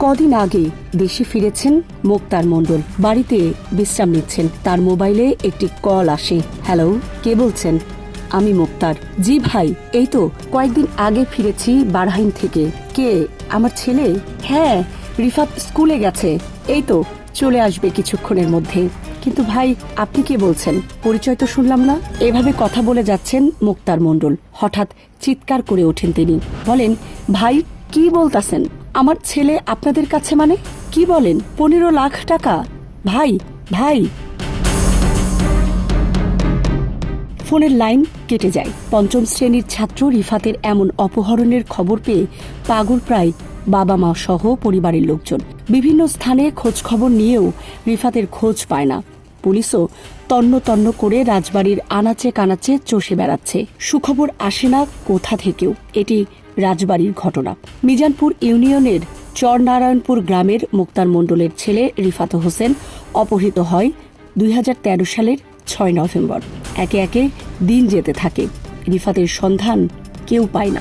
কদিন আগে দেশে ফিরেছেন মুক্তার মণ্ডল। বাড়িতে বিশ্রাম নিচ্ছেন। তার মোবাইলে একটি কল আসে। হ্যালো, কে বলছেন? আমি মুক্তার। জি ভাই, এই তো কয়েকদিন আগে ফিরেছি বারহাইন থেকে। কে? আমার ছেলে? হ্যাঁ, রিফাত স্কুলে গেছে। এই তো চলে আসবে কিছুক্ষণের মধ্যে। কিন্তু ভাই, আপনি কে বলছেন? পরিচয় তো শুনলাম না। এভাবে কথা বলে যাচ্ছেন মুক্তার মণ্ডল। হঠাৎ চিৎকার করে ওঠেন তিনি। বলেন, ভাই কি বলতাছেন? আমার ছেলে আপনাদের কাছে মানে? কি বলেন? 15 লাখ টাকা? ভাই ভাই। ফোনের লাইন কেটে যায়। পঞ্চম শ্রেণীর ছাত্র রিফাতের এমন অপহরণের খবর পেয়ে পাগল প্রায় বাবা মা সহ পরিবারের লোকজন। বিভিন্ন স্থানে খোঁজ খবর নিয়েও রিফাতের খোঁজ পায় না। পুলিশও তন্ন তন্ন করে রাজবাড়ির আনাচে কানাচে চষে বেড়াচ্ছে। সুখবর আসে না কোথা থেকেও। এটি রাজবাড়ির ঘটনা। মিজানপুর ইউনিয়নের চরনারায়ণপুর গ্রামের মুক্তার মণ্ডলের ছেলে রিফাত হোসেন অপহৃত হয় 2013 সালের 6 নভেম্বর। একে একে দিন যেতে থাকে। রিফাতের সন্ধান কেউ পায় না।